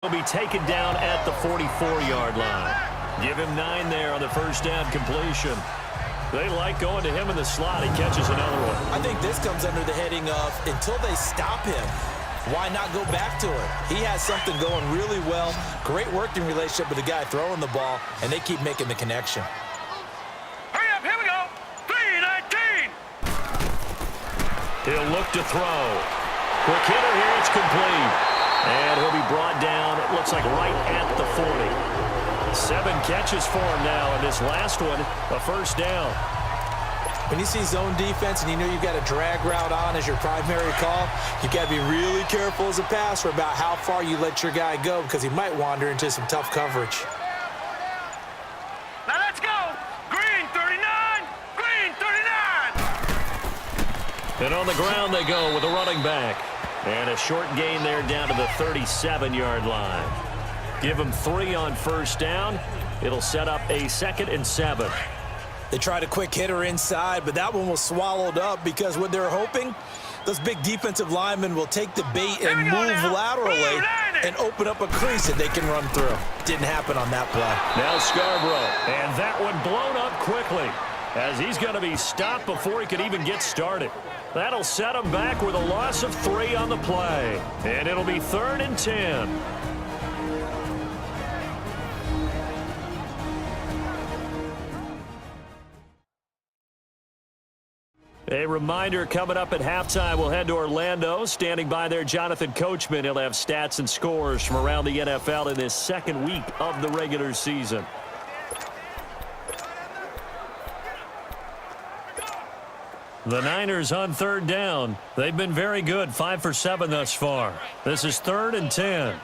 He'll be taken down at the 44-yard line. Give him 9 there on the first down completion. They like going to him in the slot. He catches another one. I think this comes under the heading of until they stop him, why not go back to it? He has something going really well. Great working relationship with the guy throwing the ball, and they keep making the connection. Hurry up, here we go. 3-19. He'll look to throw. Quick hitter here, it's complete. And he'll be brought down, it looks like right at the 40. 7 catches for him now, and this last one, a first down. When you see zone defense and you know you've got a drag route on as your primary call, you've got to be really careful as a passer about how far you let your guy go because he might wander into some tough coverage. Now let's go. Green 39. Green 39. And on the ground they go with a running back. And a short gain there down to the 37-yard line. Give him 3 on first down. It'll set up a 2nd and 7. They tried a quick hitter inside, but that one was swallowed up because what they're hoping, those big defensive linemen will take the bait and move laterally and open up a crease that they can run through. Didn't happen on that play. Now Scarborough, and that one blown up quickly as he's going to be stopped before he could even get started. That'll set him back with a loss of 3 on the play, and it'll be 3rd and 10. A reminder coming up at halftime, we'll head to Orlando. Standing by there, Jonathan Coachman. He'll have stats and scores from around the NFL in this second week of the regular season. The Niners on 3rd down. They've been very good, 5 for 7 thus far. This is 3rd and 10.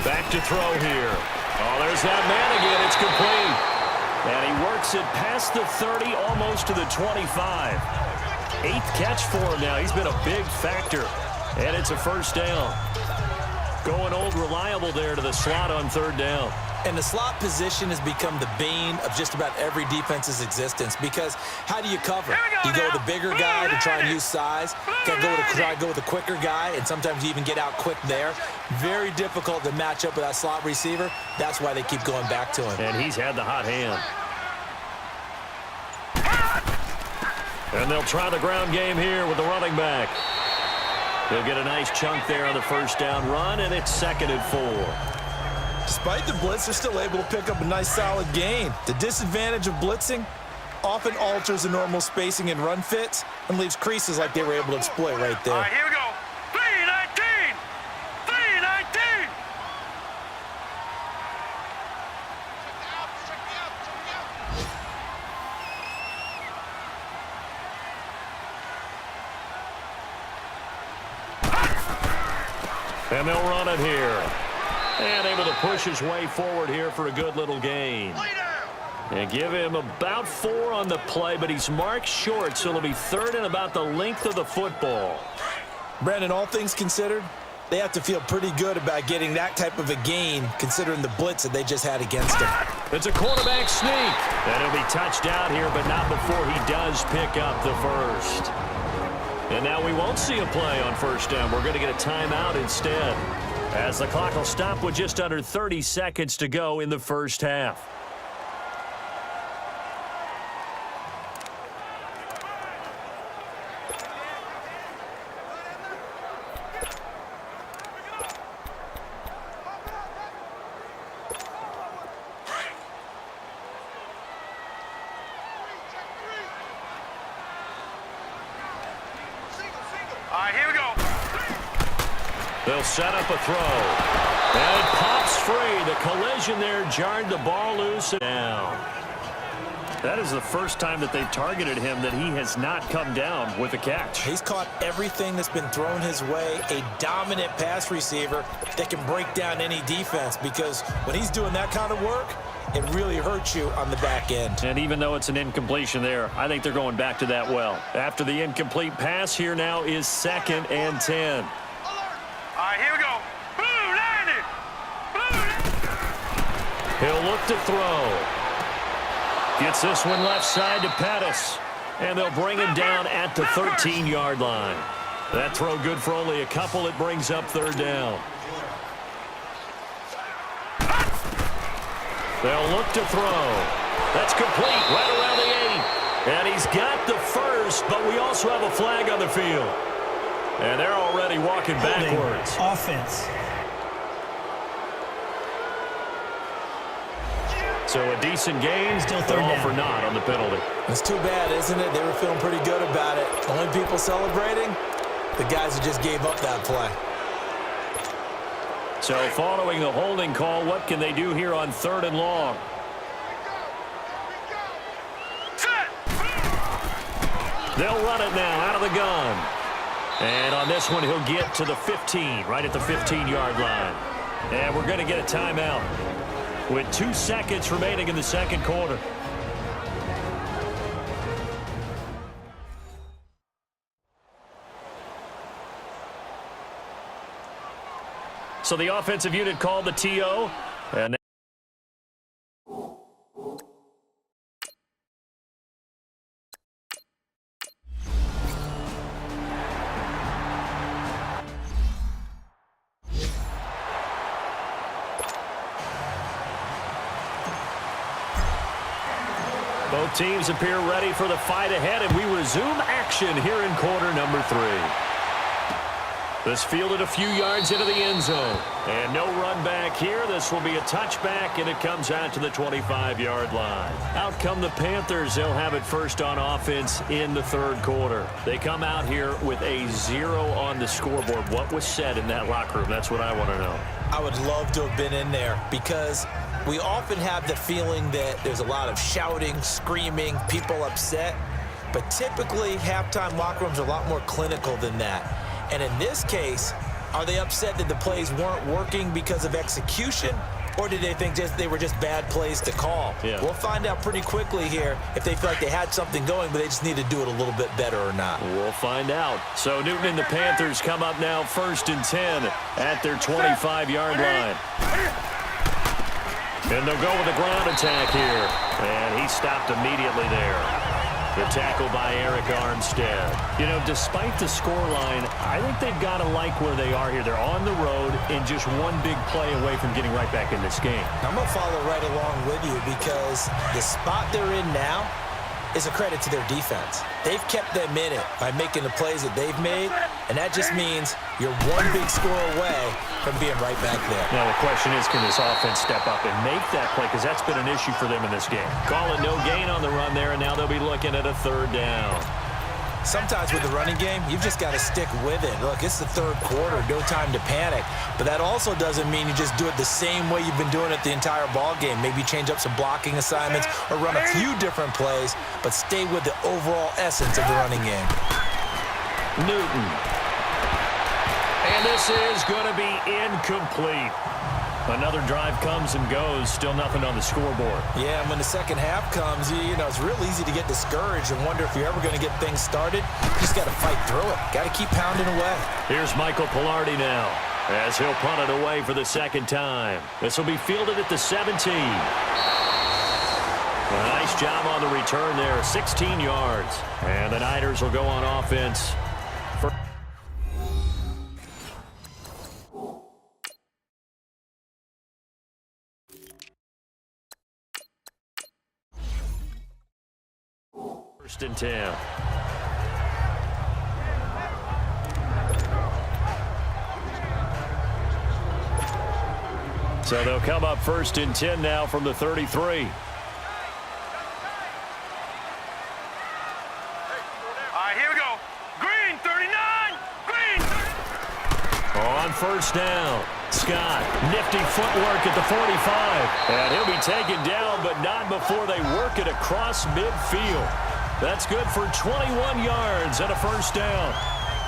Back to throw here. Oh, there's that man again. It's complete. And he works it past the 30, almost to the 25. 8th catch for him now. He's been a big factor. And it's a first down. Going old reliable there to the slot on 3rd down. And the slot position has become the bane of just about every defense's existence because how do you cover? You go with the bigger guy to try and use size. You got to try to go with the quicker guy, and sometimes you even get out quick there. Very difficult to match up with that slot receiver. That's why they keep going back to him. And he's had the hot hand. And they'll try the ground game here with the running back. They'll get a nice chunk there on the first down run, and it's 2nd and 4. Despite the blitz, they're still able to pick up a nice solid gain. The disadvantage of blitzing often alters the normal spacing and run fits and leaves creases like they were able to exploit right there. All right, here we go. 3-19. 3-19. And they'll run it here. And able to push his way forward here for a good little gain. And give him about 4 on the play, but he's marked short, so it'll be 3rd and about the length of the football. Brandon, all things considered, they have to feel pretty good about getting that type of a gain considering the blitz that they just had against him. It's a quarterback sneak. And he'll be touched out here, but not before he does pick up the first. And now we won't see a play on first down. We're going to get a timeout instead, as the clock will stop with just under 30 seconds to go in the first half. All right, here we go. They'll set up a throw. And it pops free. The collision there jarred the ball loose and down. That is the first time that they've targeted him that he has not come down with a catch. He's caught everything that's been thrown his way. A dominant pass receiver that can break down any defense because when he's doing that kind of work, it really hurts you on the back end. And even though it's an incompletion there, I think they're going back to that well. After the incomplete pass, here now is 2nd and 10. All right, here we go. Blue 90. He'll look to throw. Gets this one left side to Pettis. And they'll bring him down at the 13-yard line. That throw good for only a couple. It brings up third down. They'll look to throw. That's complete right around the 8. And he's got the first, but we also have a flag on the field. And they're already walking backwards. Offense. So a decent game, Still but third all down. for naught on the penalty. It's too bad, isn't it? They were feeling pretty good about it. Only people celebrating, the guys who just gave up that play. So following the holding call, what can they do here on 3rd and long? They'll run it now out of the gun. And on this one, he'll get to the 15, right at the 15-yard line. And we're going to get a timeout with 2 seconds remaining in the second quarter. So the offensive unit called the TO. And both teams appear ready for the fight ahead, and we resume action here in quarter number 3. This fielded a few yards into the end zone. And no run back here. This will be a touchback, and it comes out to the 25-yard line. Out come the Panthers. They'll have it first on offense in the 3rd quarter. They come out here with a 0 on the scoreboard. What was said in that locker room? That's what I want to know. I would love to have been in there because we often have the feeling that there's a lot of shouting, screaming, people upset. But typically, halftime locker rooms are a lot more clinical than that. And in this case, are they upset that the plays weren't working because of execution? Or did they think they were just bad plays to call? Yeah. We'll find out pretty quickly here if they feel like they had something going, but they just need to do it a little bit better or not. We'll find out. So Newton and the Panthers come up now 1st and 10 at their 25-yard line. And they'll go with a ground attack here. And he stopped immediately there. The tackle by Eric Armstead. You know, despite the scoreline, I think they've got to like where they are here. They're on the road and just one big play away from getting right back in this game. I'm going to follow right along with you because the spot they're in now is a credit to their defense. They've kept them in it by making the plays that they've made, and that just means you're one big score away from being right back there. Now the question is, can this offense step up and make that play? Because that's been an issue for them in this game. Call it no gain on the run there, and now they'll be looking at a 3rd down. Sometimes with the running game, you've just got to stick with it. Look, it's the 3rd quarter, no time to panic. But that also doesn't mean you just do it the same way you've been doing it the entire ball game. Maybe change up some blocking assignments or run a few different plays, but stay with the overall essence of the running game. Newton. And this is going to be incomplete. Another drive comes and goes. Still nothing on the scoreboard. Yeah, and when the second half comes, you know, it's real easy to get discouraged and wonder if you're ever going to get things started. You just got to fight through it. Got to keep pounding away. Here's Michael Pilardi now as he'll punt it away for the 2nd time. This will be fielded at the 17. A nice job on the return there, 16 yards. And the Niners will go on offense. First and 10. So they'll come up 1st and 10 now from the 33. On 1st down, Scott, nifty footwork at the 45. And he'll be taken down, but not before they work it across midfield. That's good for 21 yards and a 1st down.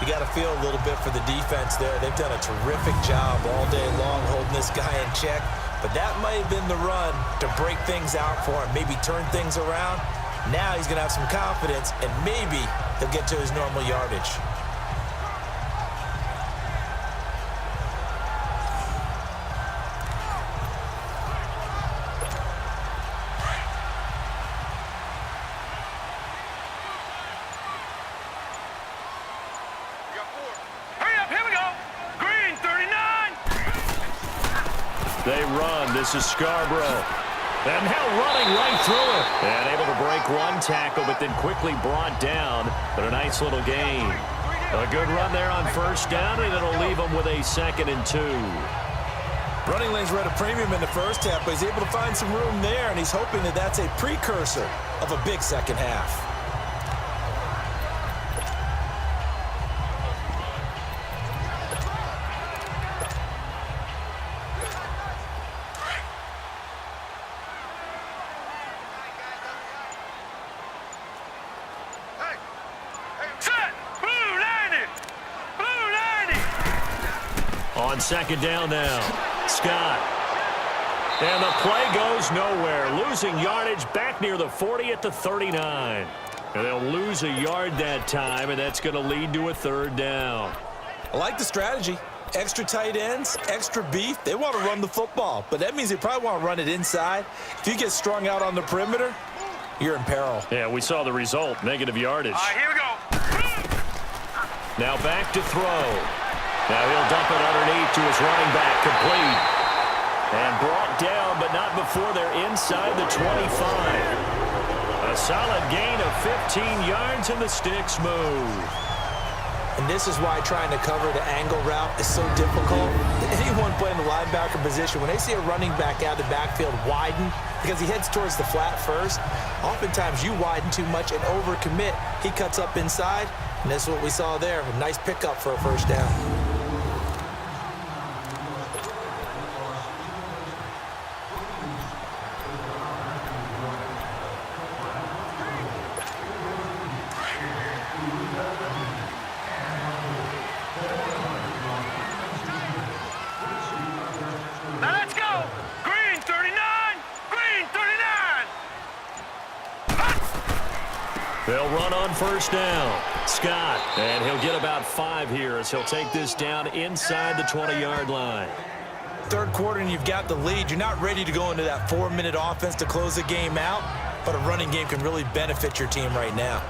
You got to feel a little bit for the defense there. They've done a terrific job all day long holding this guy in check. But that might have been the run to break things out for him, maybe turn things around. Now he's going to have some confidence, and maybe he'll get to his normal yardage. got 4. They run. This is Scarborough. And now running right through it. And able to break one tackle, but then quickly brought down. But a nice little gain. A good run there on first down, and it'll leave them with a 2nd and 2. Running lanes were at a premium in the first half, but he's able to find some room there, and he's hoping that that's a precursor of a big second half. On 2nd down now, Scott. And the play goes nowhere. Losing yardage back near the 40 at the 39. And they'll lose a yard that time, and that's going to lead to a 3rd down. I like the strategy. Extra tight ends, extra beef. They want to run the football, but that means they probably want to run it inside. If you get strung out on the perimeter, you're in peril. Yeah, we saw the result, negative yardage. All right, here we go. Now back to throw. Now he'll dump it underneath to his running back, complete. And brought down, but not before they're inside the 25. A solid gain of 15 yards, and the sticks move. And this is why trying to cover the angle route is so difficult. Anyone playing the linebacker position, when they see a running back out of the backfield widen, because he heads towards the flat first, oftentimes you widen too much and overcommit. He cuts up inside, and that's what we saw there. A nice pickup for a first down. Now let's go. Green 39. Green 39. They'll run on first down. Scott, and he'll get about 5 here as he'll take this down inside the 20-yard line. Third quarter and you've got the lead. You're not ready to go into that 4-minute offense to close the game out, but a running game can really benefit your team right now.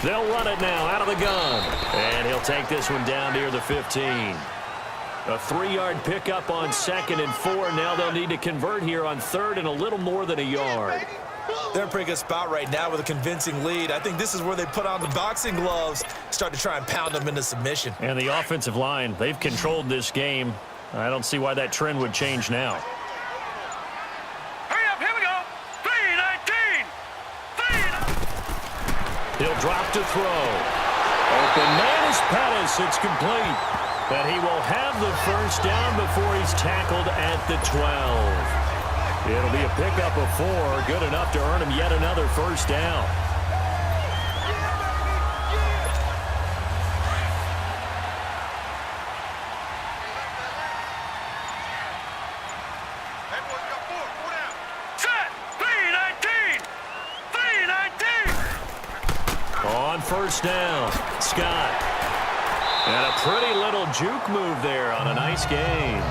They'll run it now out of the gun. And he'll take this one down near the 15. A 3-yard pickup on 2nd and 4. Now they'll need to convert here on 3rd and a little more than a yard. They're in a pretty good spot right now with a convincing lead. I think this is where they put on the boxing gloves, start to try and pound them into submission. And the offensive line, they've controlled this game. I don't see why that trend would change now. Hurry up, here we go. 3-19. He'll drop to throw. Open man is Pettis. It's complete. But he will have the first down before he's tackled at the 12. It'll be a pickup of 4. Good enough to earn him yet another first down. Set. 3-19. 3-19. On first down, Scott. And a pretty little juke move there on a nice gain.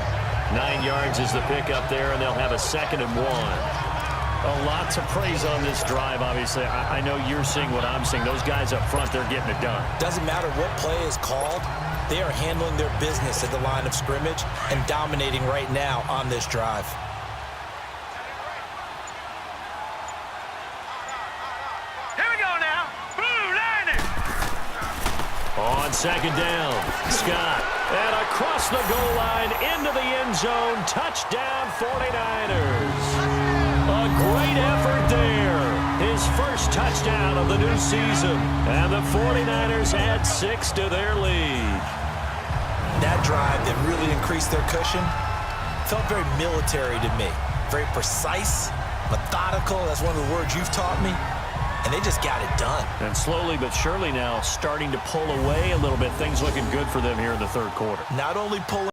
9 yards is the pickup there, and they'll have a 2nd and 1. A lot to praise on this drive, obviously. I know you're seeing what I'm seeing. Those guys up front, they're getting it done. Doesn't matter what play is called. They are handling their business at the line of scrimmage and dominating right now on this drive. Here we go now. Blue line it. On 2nd down, Scott. And across the goal line into the end zone. Touchdown 49ers. A great effort there. His first touchdown of the new season. And the 49ers add 6 to their lead. That drive that really increased their cushion felt very military to me. Very precise, methodical. That's one of the words you've taught me. And they just got it done. And slowly but surely now starting to pull away a little bit. Things looking good for them here in the third quarter. Not only pulling